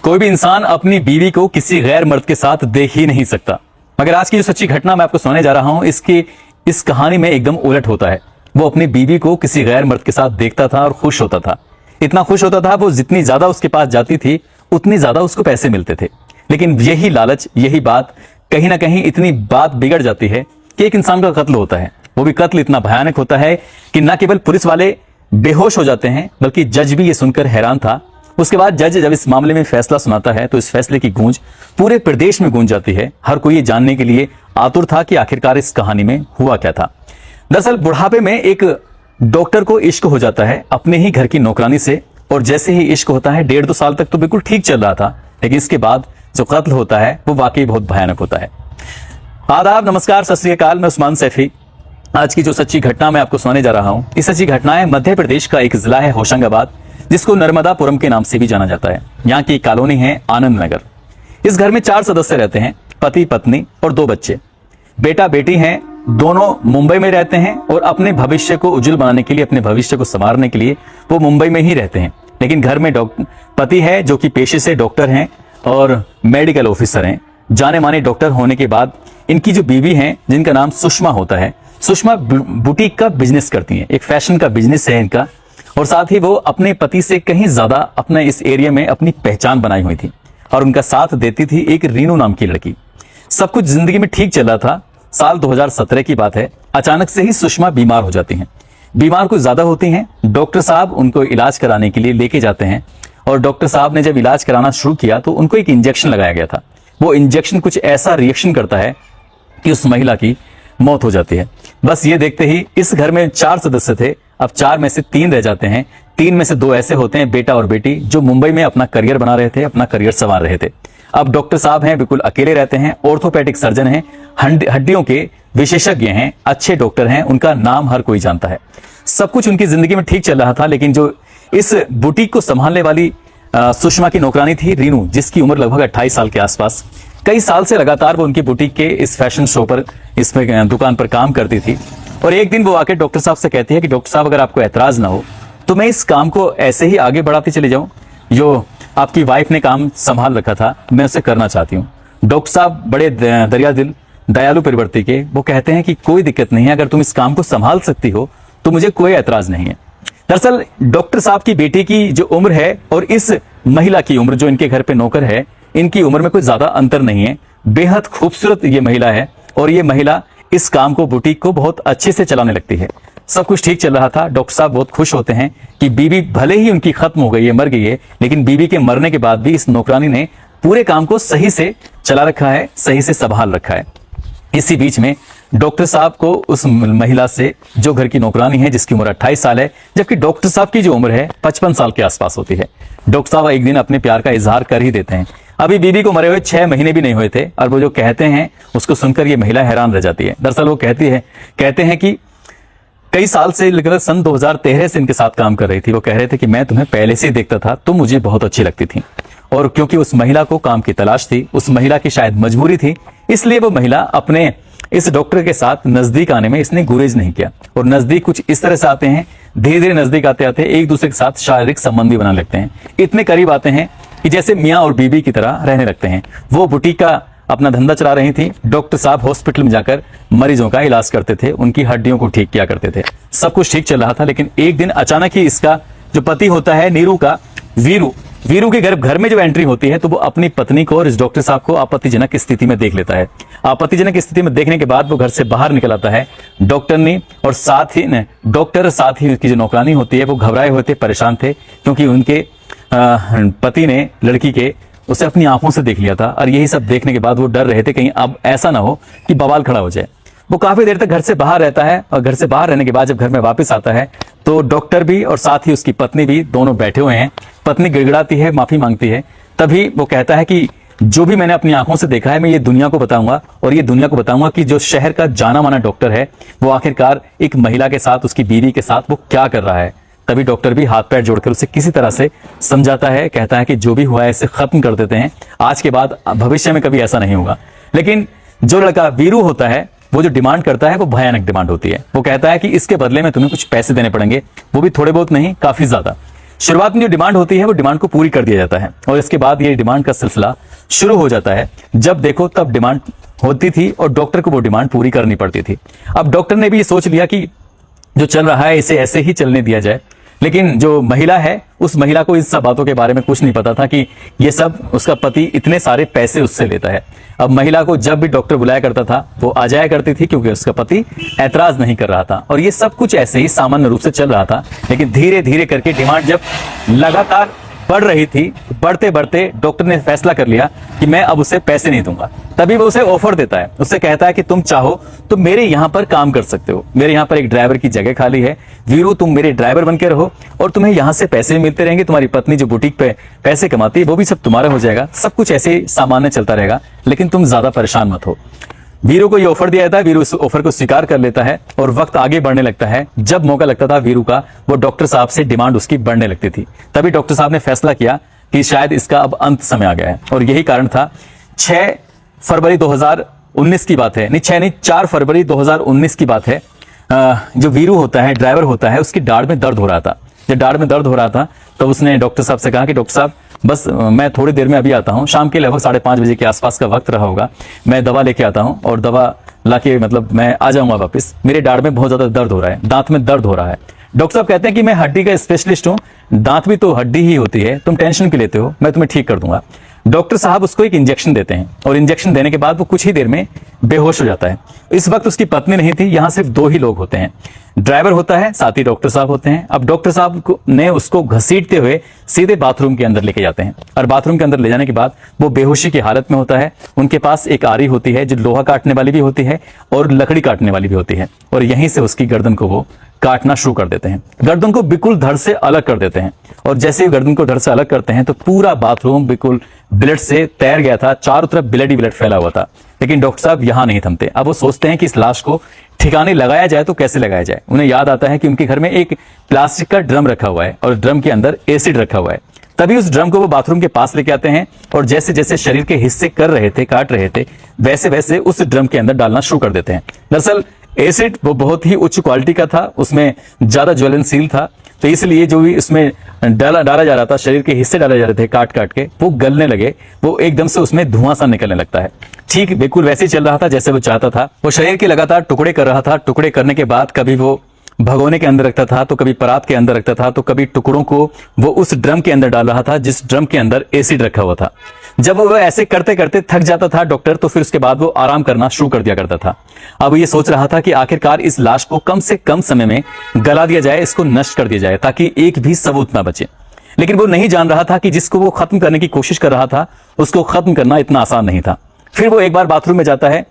कोई भी इंसान अपनी बीवी को किसी गैर मर्द के साथ देख ही नहीं सकता। मगर आज की जो सच्ची घटना मैं आपको सुनाने जा रहा हूं, इस कहानी में एकदम उलट होता है। वो अपनी बीवी को किसी गैर मर्द के साथ देखता था और खुश होता था। इतना खुश होता था, वो जितनी ज्यादा उसके पास जाती थी उतनी ज्यादा उसको पैसे मिलते थे। लेकिन यही लालच, यही बात कहीं ना कहीं इतनी बात बिगड़ जाती है कि एक इंसान का कत्ल होता है। वो भी कत्ल इतना भयानक होता है कि न केवल पुलिस वाले बेहोश हो जाते हैं, बल्कि जज भी ये सुनकर हैरान था। उसके बाद जज जब इस मामले में फैसला सुनाता है तो इस फैसले की गूंज पूरे प्रदेश में गूंज जाती है। हर कोई ये जानने के लिए आतुर था कि आखिरकार इस कहानी में हुआ क्या था। दरअसल बुढ़ापे में एक डॉक्टर को इश्क हो जाता है अपने ही घर की नौकरानी से, और जैसे ही इश्क होता है 1.5-2 साल तक तो बिल्कुल ठीक चल रहा था, लेकिन इसके बाद जो कत्ल होता है वो वाकई बहुत भयानक होता है। आदाब, नमस्कार, सत श्री अकाल, मैं उस्मान सैफी। आज की जो सच्ची घटना मैं आपको सुनाने जा रहा हूं, इस सच्ची घटना है मध्य प्रदेश का एक जिला है होशंगाबाद, जिसको नर्मदापुरम के नाम से भी जाना जाता है। यहाँ की कॉलोनी है आनंद नगर। इस घर में 4 सदस्य रहते हैं, पति पत्नी और 2 बच्चे। बेटा बेटी हैं, दोनों मुंबई में रहते हैं और अपने भविष्य को उज्जवल बनाने के लिए, अपने भविष्य को संवारने के लिए वो मुंबई में ही रहते हैं। लेकिन घर में पति है जो कि पेशे से डॉक्टर हैं और मेडिकल ऑफिसर हैं। जाने माने डॉक्टर होने के बाद इनकी जो बीवी हैं, जिनका नाम सुषमा होता है, सुषमा बुटीक का बिजनेस करती हैं। एक फैशन का बिजनेस है इनका, और साथ ही वो अपने पति से कहीं ज्यादा अपने इस एरिया में अपनी पहचान बनाई हुई थी। और उनका साथ देती थी एक रीनू नाम की लड़की। सब कुछ जिंदगी में ठीक चल रहा था। साल 2017 की बात है। अचानक से ही सुषमा बीमार हो जाती हैं। बीमार कुछ ज्यादा होती हैं। डॉक्टर साहब उनको इलाज कराने के लिए लेके जाते हैं, और डॉक्टर साहब ने जब इलाज कराना शुरू किया तो उनको एक इंजेक्शन लगाया गया था। वो इंजेक्शन कुछ ऐसा रिएक्शन करता है कि उस महिला की मौत हो जाती है। बस ये देखते ही इस घर में 4 सदस्य थे, अब 4 में से 3 रह जाते हैं। 3 में से 2 ऐसे होते हैं, बेटा और बेटी, जो मुंबई में अपना करियर बना रहे थे, अपना करियर संवार रहे थे। अब डॉक्टर साहब हैं, बिल्कुल अकेले रहते हैं, ऑर्थोपेडिक सर्जन हैं, हड्डियों के विशेषज्ञ हैं, अच्छे डॉक्टर हैं, उनका नाम हर कोई जानता है। सब कुछ उनकी जिंदगी में ठीक चल रहा था। लेकिन जो इस बुटीक को संभालने वाली सुषमा की नौकरानी थी रीनू, जिसकी उम्र लगभग 28 साल के आसपास, कई साल से लगातार वो उनकी बुटीक के इस फैशन शो पर, इस दुकान पर काम करती थी। और एक दिन वो आके डॉक्टर साहब से कहती है कि डॉक्टर साहब, अगर आपको ऐतराज ना हो तो मैं इस काम को ऐसे ही आगे बढ़ाती चले जाऊं। जो आपकी वाइफ ने काम संभाल रखा था, मैं उसे करना चाहती हूँ। डॉक्टर साहब बड़े दरिया दिल, दयालु प्रवृत्ति के, वो कहते हैं कि कोई दिक्कत नहीं है, अगर तुम इस काम को संभाल सकती हो तो मुझे कोई ऐतराज नहीं है। दरअसल डॉक्टर साहब की बेटी की जो उम्र है और इस महिला की उम्र, जो इनके घर पे नौकर है, इनकी उम्र में कोई ज्यादा अंतर नहीं है। बेहद खूबसूरत ये महिला है, और ये महिला इस काम को, बुटीक को बहुत अच्छे से चलाने लगती है। सब कुछ ठीक चल रहा था। डॉक्टर साहब बहुत खुश होते हैं कि बीवी भले ही उनकी खत्म हो गई है, मर गई है, लेकिन बीवी के मरने के बाद भी इस नौकरानी ने पूरे काम को सही से चला रखा है, सही से संभाल रखा है। इसी बीच में डॉक्टर साहब को उस महिला से, जो घर की नौकरानी है, जिसकी उम्र 28 साल है, जबकि डॉक्टर साहब की जो उम्र है 55 साल के आसपास होती है, डॉक्टर साहब एक दिन अपने प्यार का इजहार कर ही देते हैं। अभी बीवी को मरे हुए 6 महीने भी नहीं हुए थे, और वो जो कहते हैं उसको सुनकर ये महिला हैरान रह जाती है। दरअसल वो कहते हैं कि कई साल से, लगभग सन 2013 से इनके साथ काम कर रही थी। वो कह रहे थे कि मैं तुम्हें पहले से ही देखता था, तुम मुझे बहुत अच्छी लगती थी, और क्योंकि उस महिला को काम की तलाश थी, उस महिला की शायद मजबूरी थी, इसलिए वो महिला अपने इस डॉक्टर के साथ नजदीक आने में इसने गुरेज नहीं किया। और नजदीक कुछ इस तरह से आते हैं, धीरे धीरे नजदीक आते आते एक दूसरे के साथ शारीरिक संबंध भी बना लेते हैं। इतने करीब आते हैं कि जैसे मियाँ और बीबी की तरह रहने लगते हैं। वो बुटीक का अपना धंधा चला रही थी, डॉक्टर साहब हॉस्पिटल में जाकर मरीजों का इलाज करते थे, उनकी हड्डियों को ठीक किया करते थे। सब कुछ ठीक चल रहा था। लेकिन एक दिन अचानक ही इसका जो पति होता है नीरू का, वीरू के घर में जो एंट्री होती है, तो वो अपनी पत्नी को और इस डॉक्टर साहब को आपत्तिजनक स्थिति में देख लेता है। आपत्तिजनक स्थिति में देखने के बाद वो घर से बाहर निकल आता है डॉक्टरनी, और साथ ही उसकी जो नौकरानी होती है, वो घबराए हुए थे, परेशान थे, क्योंकि उनके पति ने लड़की के उसे अपनी आंखों से देख लिया था। और यही सब देखने के बाद वो डर रहे थे कहीं अब ऐसा ना हो कि बवाल खड़ा हो जाए। वो काफी देर तक घर से बाहर रहता है, और घर से बाहर रहने के बाद जब घर में वापस आता है तो डॉक्टर भी और साथ ही उसकी पत्नी भी दोनों बैठे हुए हैं। पत्नी गिड़गिड़ाती है, माफी मांगती है। तभी वो कहता है कि जो भी मैंने अपनी आंखों से देखा है, मैं ये दुनिया को बताऊंगा, और ये दुनिया को बताऊंगा कि जो शहर का जाना माना डॉक्टर है, वो आखिरकार एक महिला के साथ, उसकी बीवी के साथ वो क्या कर रहा है। तभी डॉक्टर भी हाथ पैर जोड़कर उसे किसी तरह से समझाता है, कहता है कि जो भी हुआ है इसे खत्म कर देते हैं, आज के बाद भविष्य में कभी ऐसा नहीं होगा। लेकिन जो लड़का वीरू होता है, वो जो डिमांड करता है वो भयानक डिमांड होती है। वो कहता है कि इसके बदले में तुम्हें कुछ पैसे देने पड़ेंगे, वो भी थोड़े बहुत नहीं, काफी ज्यादा। शुरुआत में जो डिमांड होती है वो डिमांड को पूरी कर दिया जाता है और इसके बाद ये डिमांड का सिलसिला शुरू हो जाता है। जब देखो तब डिमांड होती थी और डॉक्टर को वो डिमांड पूरी करनी पड़ती थी। अब डॉक्टर ने भी ये सोच लिया कि जो चल रहा है इसे ऐसे ही चलने दिया जाए, लेकिन जो महिला है उस महिला को इन सब बातों के बारे में कुछ नहीं पता था कि ये सब उसका पति इतने सारे पैसे उससे लेता है। अब महिला को जब भी डॉक्टर बुलाया करता था वो आ जाया करती थी क्योंकि उसका पति ऐतराज नहीं कर रहा था और ये सब कुछ ऐसे ही सामान्य रूप से चल रहा था। लेकिन धीरे धीरे करके डिमांड जब लगातार बढ़ रही थी, बढ़ते बढ़ते डॉक्टर ने फैसला कर लिया कि मैं अब उसे पैसे नहीं दूंगा। तभी वो उसे ऑफर देता है, उससे कहता है कि तुम चाहो तो मेरे यहाँ पर काम कर सकते हो, मेरे यहाँ पर एक ड्राइवर की जगह खाली है, वीरू तुम मेरे ड्राइवर बन के रहो और तुम्हें यहाँ से पैसे भी मिलते रहेंगे, तुम्हारी पत्नी जो बुटीक पे पैसे कमाती है वो भी सब तुम्हारा हो जाएगा, सब कुछ ऐसे ही सामान्य चलता रहेगा, लेकिन तुम ज्यादा परेशान मत हो। वीरू को ये ऑफर दिया जाता है, वीरू उस ऑफर को स्वीकार कर लेता है और वक्त आगे बढ़ने लगता है। जब मौका लगता था वीरू का, वो डॉक्टर साहब से डिमांड उसकी बढ़ने लगती थी। तभी डॉक्टर साहब ने फैसला किया कि शायद इसका अब अंत समय आ गया है और यही कारण था। 6 फरवरी 2019 की बात है, नहीं 6 नहीं 4 फरवरी 2019 की बात है। जो वीरू होता है, ड्राइवर होता है, उसकी दाढ़ में दर्द हो रहा था। जब दाढ़ में दर्द हो रहा था तो उसने डॉक्टर साहब से कहा कि डॉक्टर साहब बस मैं थोड़ी देर में अभी आता हूँ, शाम के लगभग 5:30 बजे के आसपास का वक्त रहा होगा, मैं दवा लेके आता हूँ और दवा लाके मतलब मैं आ जाऊंगा वापस, मेरे दाढ़ में बहुत ज्यादा दर्द हो रहा है, दांत में दर्द हो रहा है। डॉक्टर साहब कहते हैं कि मैं हड्डी का स्पेशलिस्ट हूँ, दांत भी तो हड्डी ही होती है, तुम टेंशन क्यों लेते हो, मैं तुम्हें ठीक कर दूंगा। डॉक्टर साहब उसको एक इंजेक्शन देते हैं और इंजेक्शन देने के बाद वो कुछ ही देर में बेहोश हो जाता है। इस वक्त उसकी पत्नी नहीं थी, यहाँ सिर्फ 2 ही लोग होते हैं, ड्राइवर होता है, साथ ही डॉक्टर साहब होते हैं। अब डॉक्टर साहब ने उसको घसीटते हुए सीधे बाथरूम के अंदर लेके जाते हैं और बाथरूम के अंदर ले जाने के बाद वो बेहोशी की हालत में होता है। उनके पास एक आरी होती है जो लोहा काटने वाली भी होती है और लकड़ी काटने वाली भी होती है और यहीं से उसकी गर्दन को वो काटना शुरू कर देते हैं, गर्दन को बिल्कुल धड़ से अलग कर देते हैं। और जैसे ही गर्दन को धड़ से अलग करते हैं तो पूरा बाथरूम बिल्कुल ब्लड से तैर गया था, चारों तरफ ब्लड ही ब्लड फैला हुआ था। लेकिन डॉक्टर साहब यहां नहीं थमते। अब वो सोचते हैं कि इस लाश को ठिकाने लगाया जाए तो कैसे लगाया जाए। उन्हें याद आता है कि उनके घर में एक प्लास्टिक का ड्रम रखा हुआ है और ड्रम के अंदर एसिड रखा हुआ है। तभी उस ड्रम को वो बाथरूम के पास लेके आते हैं और जैसे जैसे शरीर के हिस्से कर रहे थे, काट रहे थे, वैसे वैसे उस ड्रम के अंदर डालना शुरू कर देते हैं। दरअसल एसिड वो बहुत ही उच्च क्वालिटी का था, उसमें ज्यादा ज्वलनशील था, तो इसलिए जो भी उसमें डाला जा रहा था, शरीर के हिस्से डाले जा रहे थे काट काट के, वो गलने लगे, वो एकदम से उसमें धुआं सा निकलने लगता है। ठीक बिल्कुल वैसे ही चल रहा था जैसे वो चाहता था। वो शरीर के लगातार टुकड़े कर रहा था, टुकड़े करने के बाद कभी वो भगोने के अंदर रखता था तो कभी परात के अंदर रखता था तो कभी टुकड़ों को वो उस ड्रम के अंदर डाल रहा था जिस ड्रम के अंदर एसिड रखा हुआ था। जब वो ऐसे करते करते थक जाता था डॉक्टर, तो फिर उसके बाद वो आराम करना शुरू कर दिया करता था। अब ये सोच रहा था कि आखिरकार इस लाश को कम से कम समय में गला दिया जाए, इसको नष्ट कर दिया जाए ताकि एक भी सबूत ना बचे। लेकिन वो नहीं जान रहा था कि जिसको वो खत्म करने की कोशिश कर रहा था उसको खत्म करना इतना आसान नहीं था। फिर वो एक बार बाथरूम में जाता है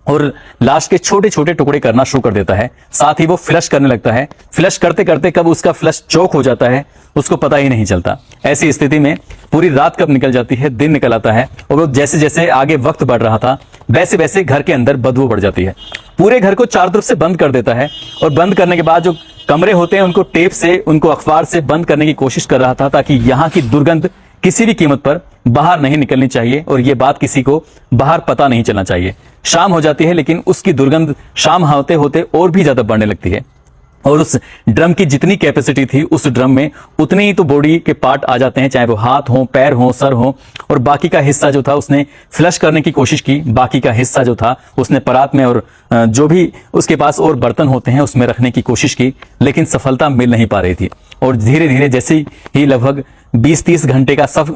और लाश के छोटे छोटे टुकड़े करना शुरू कर देता है, साथ ही वो फ्लश करने लगता है। फ्लश करते करते कब उसका फ्लश चौक हो जाता है उसको पता ही नहीं चलता। ऐसी स्थिति में पूरी रात कब निकल जाती है, दिन निकल आता है और वो जैसे जैसे आगे वक्त बढ़ रहा था वैसे वैसे घर के अंदर बदबू बढ़ जाती है। पूरे घर को चारों तरफ से बंद कर देता है और बंद करने के बाद जो कमरे होते हैं उनको टेप से, उनको अखबार से बंद करने की कोशिश कर रहा था ताकि यहाँ की दुर्गंध किसी भी कीमत पर बाहर नहीं निकलनी चाहिए और ये बात किसी को बाहर पता नहीं चलना चाहिए। शाम हो जाती है लेकिन उसकी दुर्गंध शाम होते होते और भी ज्यादा बढ़ने लगती है और उस ड्रम की जितनी कैपेसिटी थी उस ड्रम में उतने ही तो बॉडी के पार्ट आ जाते हैं, चाहे वो हाथ हो, पैर हो, सर हो, और बाकी का हिस्सा जो था उसने फ्लश करने की कोशिश की, बाकी का हिस्सा जो था उसने परात में और जो भी उसके पास और बर्तन होते हैं उसमें रखने की कोशिश की, लेकिन सफलता मिल नहीं पा रही थी। और धीरे धीरे जैसे ही लगभग 20-30 घंटे का सब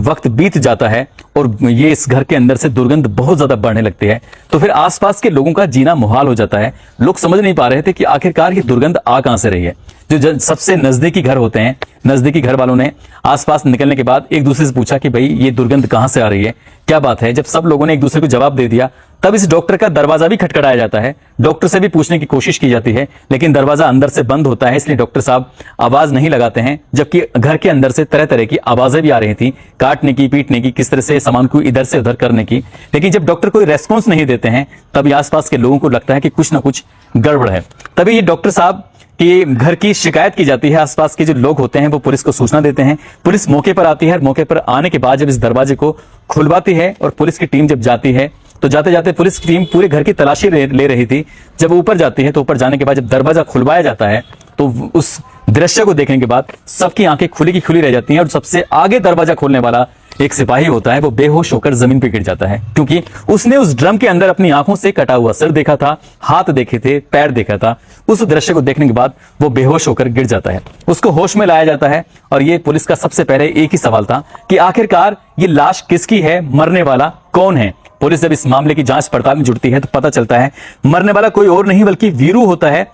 वक्त बीत जाता है और ये इस घर के अंदर से दुर्गंध बहुत ज्यादा बढ़ने लगती है, तो फिर आसपास के लोगों का जीना मुहाल हो जाता है। लोग समझ नहीं पा रहे थे कि आखिरकार ये दुर्गंध आ कहां से रही है। जो सबसे नजदीकी घर होते हैं, नजदीकी घर वालों ने आसपास निकलने के बाद एक दूसरे से पूछा कि भाई ये दुर्गंध कहां से आ रही है, क्या बात है। जब सब लोगों ने एक दूसरे को जवाब दे दिया तब इस डॉक्टर का दरवाजा भी खटखटाया जाता है। डॉक्टर से भी पूछने की कोशिश की जाती है लेकिन दरवाजा अंदर से बंद होता है, इसलिए डॉक्टर साहब आवाज नहीं लगाते हैं। जबकि घर के अंदर से तरह तरह की आवाजें भी आ रही थी, काटने की, पीटने की, किस तरह से सामान को इधर से उधर करने की। लेकिन जब डॉक्टर कोई रेस्पॉन्स नहीं देते हैं तभी आसपास के लोगों को लगता है कि कुछ ना कुछ गड़बड़ है। तभी ये डॉक्टर साहब कि घर की शिकायत की जाती है। आसपास के जो लोग होते हैं वो पुलिस को सूचना देते हैं। पुलिस मौके पर आती है। मौके पर आने के बाद जब इस दरवाजे को खुलवाती है और पुलिस की टीम जब जाती है तो जाते जाते पुलिस की टीम पूरे घर की तलाशी ले रही थी। जब ऊपर जाती है तो ऊपर जाने के बाद जब दरवाजा खुलवाया जाता है तो उस दृश्य को देखने के बाद सबकी आंखें खुली की खुली रह जाती हैं और सबसे आगे दरवाजा खोलने वाला एक सिपाही होता है, वो बेहोश होकर जमीन पे गिर जाता है, क्योंकि उसने उस ड्रम के अंदर अपनी आंखों से कटा हुआ सिर देखा था, हाथ देखे थे, पैर देखा था। उस दृश्य को देखने के बाद वो बेहोश होकर गिर जाता है। उसको होश में लाया जाता है और ये पुलिस का सबसे पहले एक ही सवाल था कि आखिरकार ये लाश किसकी है, मरने वाला कौन है। पुलिस जब इस मामले की जांच पड़ताल में जुड़ती है तो पता चलता है मरने वाला कोई और नहीं बल्कि वीरू होता है।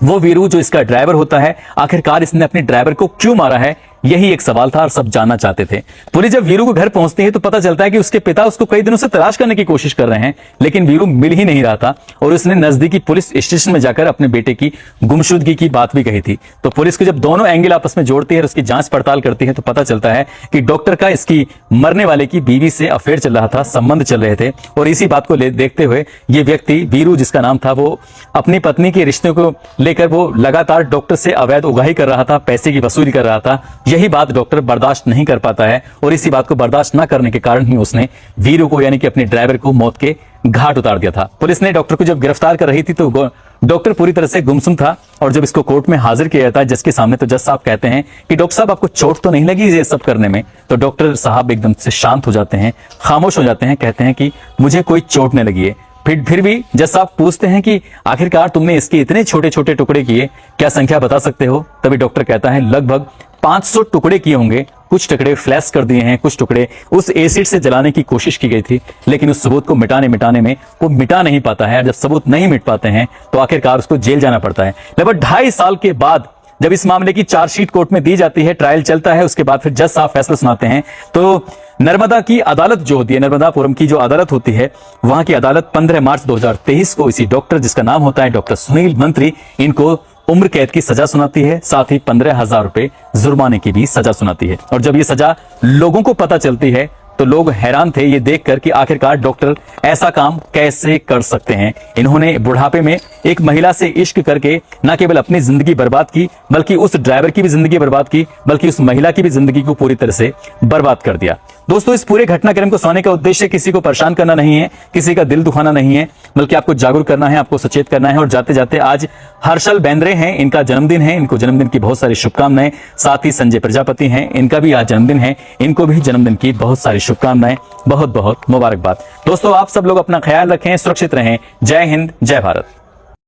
वो वीरू जो इसका ड्राइवर होता है, आखिरकार इसने अपने ड्राइवर को क्यों मारा है, यही एक सवाल था और सब जानना चाहते थे। पुलिस जब वीरू को घर पहुंचती है तो पता चलता है कि उसके पिता उसको कई दिनों से तलाश करने की कोशिश कर रहे हैं, लेकिन वीरू मिल ही नहीं रहा था और उसने नजदीकी पुलिस स्टेशन में जाकर अपने बेटे की गुमशुदगी की बात भी कही थी। तो पुलिस को जब दोनों एंगल आपस में जोड़ती है और उसकी जांच पड़ताल करती है तो पता चलता है कि डॉक्टर का इसकी मरने वाले की बीवी से अफेयर चल रहा था, संबंध चल रहे थे। और इसी बात को देखते हुए ये व्यक्ति वीरू जिसका नाम था, वो अपनी पत्नी के रिश्ते को लेकर वो लगातार डॉक्टर से अवैध उगाही कर रहा था, पैसे की वसूली कर रहा था। यही बात डॉक्टर बर्दाश्त नहीं कर पाता है और इसी बात को बर्दाश्त न करने के कारण ही उसने वीरू को यानी कि अपने ड्राइवर को मौत के घाट उतार दिया था। पुलिस ने डॉक्टर को जब गिरफ्तार कर रही थी तो डॉक्टर पूरी तरह से गुमसुम था और जब इसको कोर्ट में हाजिर किया जाता है जज के सामने तो जज साहब कहते हैं कि डॉक्टर साहब आपको चोट तो नहीं लगी ये सब करने में। तो डॉक्टर साहब एकदम से शांत हो जाते हैं, खामोश हो जाते हैं, कहते हैं कि मुझे कोई चोट नहीं लगी है। फिर भी जज साहब पूछते हैं कि आखिरकार तुमने इसके इतने छोटे छोटे टुकड़े किए, क्या संख्या बता सकते हो? तभी डॉक्टर कहता है लगभग 500 टुकड़े किए होंगे। कुछ टुकड़े फ्लैश कर दिए हैं, कुछ टुकड़े उस एसिड से जलाने की कोशिश की गई थी, लेकिन उस सबूत को मिटाने में वो मिटा नहीं पाता है। जब सबूत नहीं मिट पाते हैं तो आखिरकार उसको जेल जाना पड़ता है। लगभग 2.5 साल के बाद जब इस मामले की चार्जशीट कोर्ट में दी जाती है, ट्रायल चलता है, उसके बाद फिर जज साहब फैसला सुनाते हैं। तो नर्मदा की अदालत जो होती है, नर्मदापुरम की जो अदालत होती है, वहां की अदालत 15 मार्च 2023 को इसी डॉक्टर जिसका नाम होता है डॉक्टर सुनील मंत्री, इनको उम्र कैद की सजा सुनाती है, साथ ही 15,000 रुपए जुर्माने की भी सजा सुनाती है। और जब ये सजा लोगों को पता चलती है तो लोग हैरान थे ये देखकर कि आखिरकार डॉक्टर ऐसा काम कैसे कर सकते हैं। इन्होंने बुढ़ापे में एक महिला से इश्क करके न केवल अपनी जिंदगी बर्बाद की, बल्कि उस ड्राइवर की भी जिंदगी बर्बाद की, बल्कि उस महिला की भी जिंदगी को पूरी तरह से बर्बाद कर दिया। दोस्तों, इस पूरे घटनाक्रम को सुनाने का उद्देश्य किसी को परेशान करना नहीं है, किसी का दिल दुखाना नहीं है, बल्कि आपको जागरूक करना है, आपको सचेत करना है। और जाते जाते आज हर्षल बेंद्रे हैं, इनका जन्मदिन है, इनको जन्मदिन की बहुत सारी शुभकामनाएं। साथ ही संजय प्रजापति हैं, इनका भी आज जन्मदिन है, इनको भी जन्मदिन की बहुत सारी शुभकामनाएं, बहुत बहुत मुबारकबाद। दोस्तों, आप सब लोग अपना ख्याल रखें, सुरक्षित रहें। जय हिंद, जय भारत।